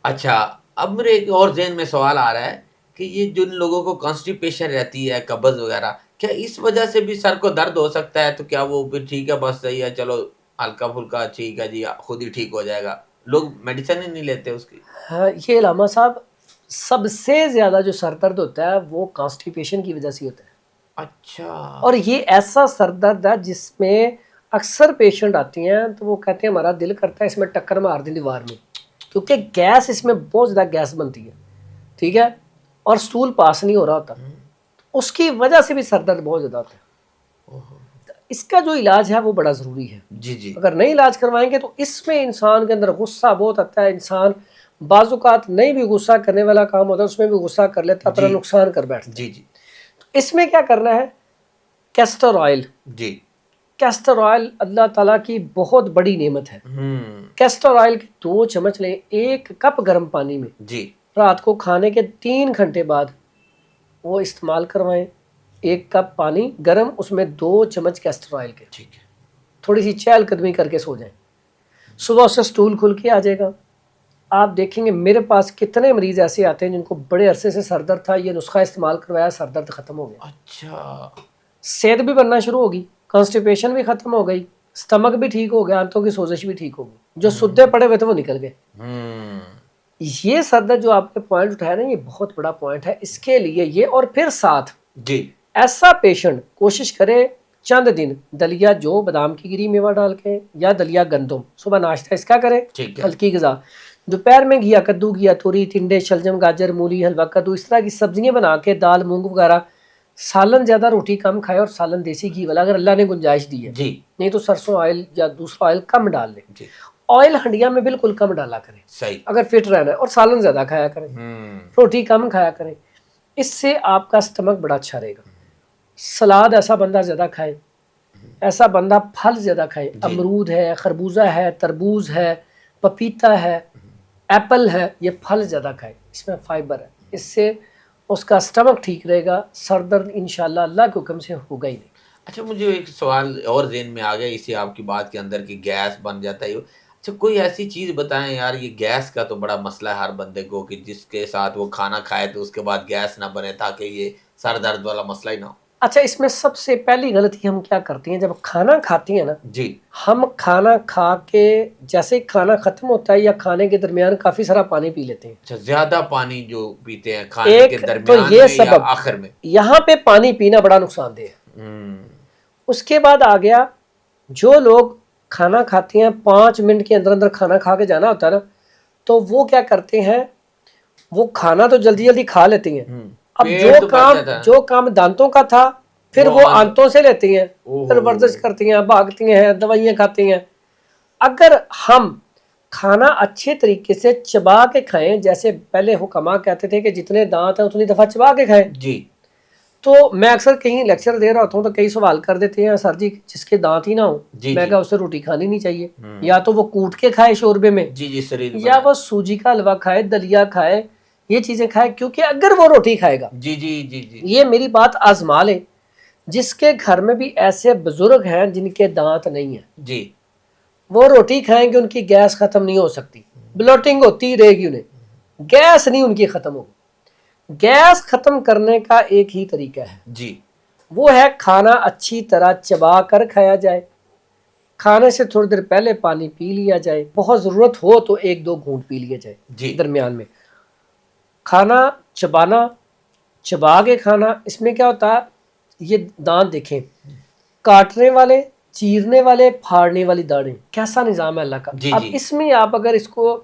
اچھا، اب میرے ایک اور ذہن میں سوال آ رہا ہے کہ یہ جن لوگوں کو کانسٹیپیشن رہتی ہے، قبض وغیرہ، کیا اس وجہ سے بھی سر کو درد ہو سکتا ہے؟ تو کیا وہ بھی ٹھیک ہے، بس صحیح ہے، چلو ہلکا پھلکا ٹھیک ہے جی، خود ہی ٹھیک ہو جائے گا، لوگ میڈیسن ہی نہیں لیتے اس کی؟ ہاں، یہ علامہ صاحب سب سے زیادہ جو سر درد ہوتا ہے وہ کانسٹیپیشن کی وجہ سے ہوتا ہے. اچھا. اور یہ ایسا سر درد ہے جس میں اکثر پیشنٹ آتی ہیں تو وہ کہتے ہیں ہمارا دل کرتا ہے اس میں ٹکر مار دیں دیوار میں، کیونکہ گیس اس میں بہت زیادہ گیس بنتی ہے، ٹھیک ہے، اور سٹول پاس نہیں ہو رہا ہوتا، اس کی وجہ سے بھی سر درد بہت زیادہ ہوتا ہے. اس کا جو علاج ہے وہ بڑا ضروری ہے. جی جی. اگر نہیں علاج کروائیں گے تو اس میں انسان کے اندر غصہ بہت آتا ہے. انسان بعض اوقات نہیں بھی غصہ کرنے والا کام ہوتا ہے اس میں بھی غصہ کر لیتا ہے، اپنا نقصان کر بیٹھتا ہے. جی جی. اس میں کیا کرنا ہے؟ Castor oil. جی. کیسٹر آئل اللہ تعالیٰ کی بہت بڑی نعمت ہے. کیسٹر آئل کے 2 چمچ لیں 1 کپ گرم پانی میں، جی. رات کو کھانے کے 3 گھنٹے بعد وہ استعمال کروائیں. 1 کپ پانی گرم، اس میں 2 چمچ کیسٹر آئل کے، تھوڑی سی چہل قدمی کر کے سو جائیں. صبح اس سے سٹول کھل کے آ جائے گا. آپ دیکھیں گے میرے پاس کتنے مریض ایسے آتے ہیں جن کو بڑے عرصے سے سر درد تھا، یہ نسخہ استعمال کروایا، سر درد ختم ہو گیا. اچھا. صحت بھی بننا شروع ہوگی، کانسٹیپیشن بھی ختم ہو گئی، سٹمک بھی ٹھیک ہو گیا، آنتوں کی سوزش بھی ٹھیک ہوگی. جو سدے پڑے ہوئے تھے وہ نکل گئے. یہ سر درد جو آپ نے پوائنٹ اٹھایا نا، یہ بہت بڑا پوائنٹ ہے. اس کے لیے یہ، اور پھر ساتھ جی ایسا پیشنٹ کوشش کرے چند دن دلیا جو بادام کی گری میوہ ڈال کے یا دلیا گندم صبح ناشتہ اس کا کرے، ہلکی غذا. دوپہر میں گھیا کدو، گھیا توری، ٹنڈے، شلجم، گاجر، مولی، حلوہ کدو، اس طرح کی سبزیاں بنا کے، دال مونگ وغیرہ. سالن زیادہ، روٹی کم کھائے، اور سالن دیسی گھی والا اگر اللہ نے گنجائش دی ہے. نہیں تو سرسوں آئل یا دوسرا آئل کم ڈال لیں. آئل ہنڈیا میں بالکل کم ڈالا کریں صحیح اگر فٹ رہنا ہے، اور سالن زیادہ کھایا کریں، روٹی کم کھایا کریں. اس سے آپ کا سٹمک بڑا اچھا رہے گا. سلاد ایسا بندہ زیادہ کھائے، ایسا بندہ پھل زیادہ کھائے. امرود ہے، خربوزہ ہے، تربوز ہے، پپیتا ہے، ایپل ہے، یہ پھل زیادہ کھائے، اس میں فائبر ہے. اس سے اس کا سٹمک ٹھیک رہے گا، سر درد انشاءاللہ اللہ کے حکم سے ہوگا ہی نہیں. اچھا، مجھے ایک سوال اور ذہن میں آ گیا اسی آپ کی بات کے اندر کہ گیس بن جاتا ہے. اچھا، کوئی ایسی چیز بتائیں یار، یہ گیس کا تو بڑا مسئلہ ہے ہر بندے کو، کہ جس کے ساتھ وہ کھانا کھائے تو اس کے بعد گیس نہ بنے، تاکہ یہ سر درد والا مسئلہ ہی نہ ہو. اچھا، اس میں سب سے پہلی غلطی ہم کیا کرتے ہیں؟ جب کھانا کھاتے ہیں نا، جی، ہم کھانا کھا کے جیسے کھانا ختم ہوتا ہے یا کھانے کے درمیان کافی سارا پانی پی لیتے ہیں. اچھا، زیادہ پانی جو پیتے ہیں کھانے کے ایک تو درمیان یہ میں یا سبب، آخر میں. یہاں پہ پانی پینا بڑا نقصان دہ ہے. اس کے بعد آ گیا جو لوگ کھانا کھاتے ہیں 5 منٹ کے اندر اندر کھانا کھا کے جانا ہوتا ہے نا، تو وہ کیا کرتے ہیں؟ وہ کھانا تو جلدی جلدی کھا لیتے ہیں. اب جو کام دانتوں کا تھا پھر وہ آنتوں سے لیتے ہیں، پھر ورزش کرتی ہیں، بھاگتی ہیں، دوائیاں کھاتی ہیں. اگر ہم کھانا اچھے طریقے سے چبا کے کھائیں، جیسے پہلے حکما کہتے تھے کہ جتنے دانت ہیں اتنی دفعہ چبا کے کھائیں. جی. تو میں اکثر کہیں لیکچر دے رہا ہوتا ہوں تو کئی سوال کر دیتے ہیں، سر جی جس کے دانت ہی نہ ہو، میں کہا اسے روٹی کھانی نہیں چاہیے. یا تو وہ کوٹ کے کھائے شوربے میں، یا وہ سوجی کا حلوہ کھائے، دلیا کھائے، یہ چیزیں کھائے. کیونکہ اگر وہ روٹی کھائے گا، جی جی جی جی، یہ میری بات آزما لیں، جس کے گھر میں بھی ایسے بزرگ ہیں جن کے دانت نہیں ہیں، جی، وہ روٹی کھائیں گے ان کی گیس ختم نہیں ہو سکتی، بلوٹنگ ہوتی رہے گی، انہیں گیس نہیں ان کی ختم ہوگی. گیس ختم کرنے کا ایک ہی طریقہ ہے، جی، وہ ہے کھانا اچھی طرح چبا کر کھایا جائے. کھانے سے تھوڑی دیر پہلے پانی پی لیا جائے، بہت ضرورت ہو تو 1-2 گھونٹ پی لیا جائے. جی، درمیان میں کھانا چبانا، چبا کے کھانا. اس میں کیا ہوتا ہے؟ یہ دانت دیکھیں، کاٹنے والے، چیرنے والے، پھاڑنے والی داڑیں، کیسا نظام ہے اللہ کا. اب اس میں آپ اگر اس کو،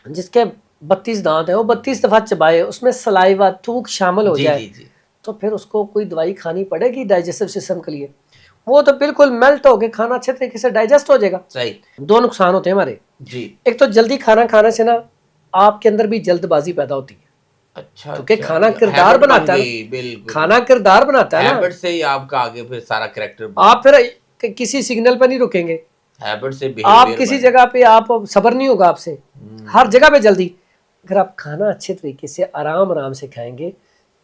جس کے 32 دانت ہیں وہ 32 دفعہ چبائے، اس میں سلائیوا، تھوک شامل ہو جائے، تو پھر اس کو کوئی دوائی کھانی پڑے گی ڈائجسٹو سسٹم کے لیے؟ وہ تو بالکل میلٹ ہو کے کھانا اچھے طریقے سے ڈائجسٹ ہو جائے گا. صحیح. 2 نقصان ہوتے ہیں ہمارے. جی. ایک تو جلدی کھانا کھانے سے نا آپ کے اندر بھی جلد بازی پیدا ہوتی ہے. اچھا، کیونکہ کھانا کردار بناتا ہے، کھانا کردار بناتا ہے نا. ہیبٹ سے ہی آپ کا آگے پھر سارا کریکٹر، آپ پھر کسی سگنل پہ نہیں رکیں گے، ہیبٹ سے آپ کسی جگہ پہ آپ صبر نہیں ہوگا آپ سے، ہر جگہ پہ جلدی. اگر آپ کھانا اچھے طریقے سے آرام آرام سے کھائیں گے،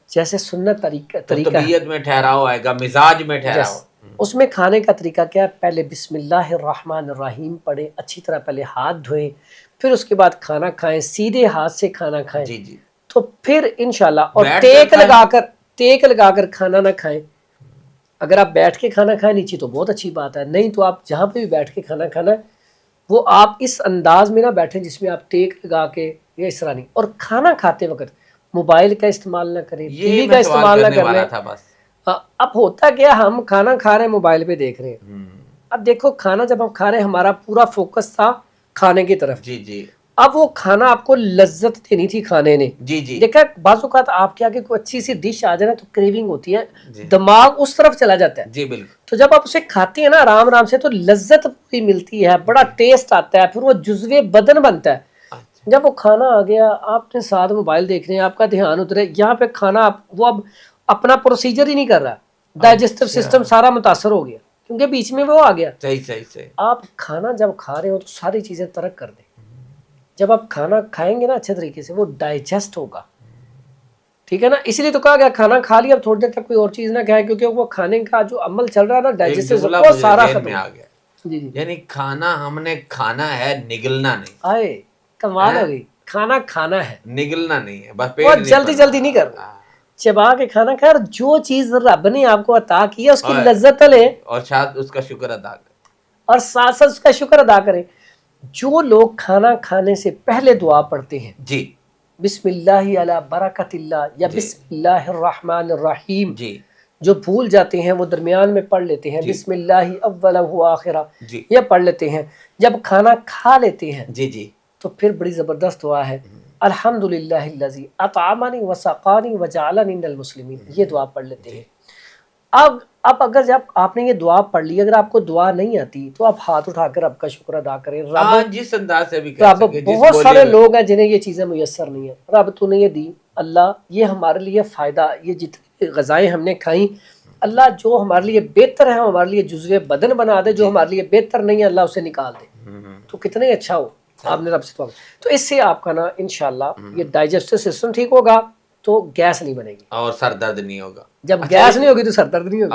جیسے سنت طریقہ طبیعت میں ٹھہراؤ آئے گا، مزاج میں ٹھہراؤ. اس میں کھانے کا طریقہ کیا ہے؟ پہلے بسم اللہ الرحمن الرحیم پڑھیں، اچھی طرح پہلے ہاتھ دھوئیں، پھر اس کے بعد کھانا کھائیں، سیدھے ہاتھ سے کھانا کھائیں، جی جی تو پھر انشاءاللہ، اور بیٹھ کر ٹیک لگا کر کھانا نہ کھائیں. اگر آپ بیٹھ کے کھانا کھائیں نیچے تو بہت اچھی بات ہے، نہیں تو آپ جہاں پہ بھی بیٹھ کے کھانا کھانا ہے وہ آپ اس انداز میں نہ بیٹھیں جس میں آپ ٹیک لگا کے، یا اس طرح نہیں. اور کھانا کھاتے وقت موبائل کا استعمال نہ کریں، ٹی یہ وی کا میں سوال استعمال نہ کرنے کر والا لیں. تھا بس. اب ہوتا کیا، ہم کھانا کھا رہے ہیں موبائل پہ دیکھ رہے ہیں. اب دیکھو کھانا جب ہم کھا رہے ہیں ہمارا پورا فوکس تھا کھانے کی طرف. جی جی اب وہ کھانا آپ کو لذت دینی تھی کھانے نے. جی جی دیکھا بعض اوقات آپ کے آگے کوئی اچھی سی ڈش آ جائے نا تو کریونگ ہوتی ہے، جی دماغ اس طرف چلا جاتا ہے. جی بالکل. تو جب آپ اسے کھاتے ہیں نا آرام آرام سے تو لذت پوری ملتی ہے، بڑا ٹیسٹ آتا ہے، پھر وہ جزوے بدن بنتا ہے. اچھا جب وہ کھانا آ گیا آپ نے ساتھ موبائل دیکھ رہے ہیں، آپ کا دھیان اترے یہاں پہ کھانا، وہ اب اپنا پروسیجر ہی نہیں کر رہا، ڈائجسٹو سسٹم سارا متاثر ہو گیا کیونکہ بیچ میں وہ آ گیا. صحیح صحیح صحیح. آپ کھانا جب کھا رہے ہو تو ساری چیزیں ترک کر دیں. جب آپ کھانا کھائیں گے نا اچھے طریقے سے وہ ڈائجسٹ ہوگا، ٹھیک ہے نا. اس لیے تو کہا گیا کھانا کھا لیا اب تھوڑی دیر تک کوئی اور چیز نہ کھائے، کیونکہ وہ کھانے کا جو عمل چل رہا ہے نا ایک ڈائجسٹو جملہ وہ مجھے سارا ذہن ختم میں ہو. آ گیا، جی جی یعنی کھانا ہم نے کھانا ہے، نگلنا نہیں. آئے کمال ہو گئی. کھانا کھانا ہے، نگلنا نہیں ہے، بس وہ پیٹ نہیں جلدی بھرنا. جلدی نہیں کرنا. چبا کے کھانا کھا، اور جو چیز رب نے آپ کو عطا کی ہے اس کی اور لذت لیں اور شاید اس کا شکر ادا کر. اور ساتھ ساتھ اس کا شکر ادا کریں. جو لوگ کھانا کھانے سے پہلے دعا پڑھتے ہیں، جی بسم اللہ علی برکت اللہ یا جی بسم اللہ الرحمن الرحیم، جی جو بھول جاتے ہیں وہ درمیان میں پڑھ لیتے ہیں جی بسم اللہ اولہ و آخرہ، جی یہ پڑھ لیتے ہیں. جب کھانا کھا لیتے ہیں جی جی تو پھر بڑی زبردست دعا ہے، الحمدللہ الذی اطعمنی وسقانی وجعلنی من المسلمین، یہ دعا پڑھ لیتے ہیں. اب اگر جب آپ نے یہ دعا پڑھ لی، اگر آپ کو دعا نہیں آتی تو آپ ہاتھ اٹھا کر رب کا شکر ادا کریں. ہاں جس انداز سے بھی کر رب سکے، جس بہت بولی سارے میں. لوگ ہیں جنہیں یہ چیزیں میسر نہیں ہیں. رب تو نے یہ دی، اللہ یہ ہمارے لیے فائدہ، یہ جتنی غذائیں ہم نے کھائیں اللہ جو ہمارے لیے بہتر ہے ہمارے لیے جزوے بدن بنا دے، جو جی ہمارے لیے بہتر نہیں ہے اللہ اسے نکال دے. تو کتنے اچھا ہو آپ نے رب سے دعا. تو اس سے آپ کا نا انشاءاللہ یہ ڈائجسٹو سسٹم ٹھیک ہوگا تو گیس نہیں بنے گی. اور سر درد نہیں ہوگا. جب اچھا گیس نہیں ہوگی تو سر درد نہیں ہوگا.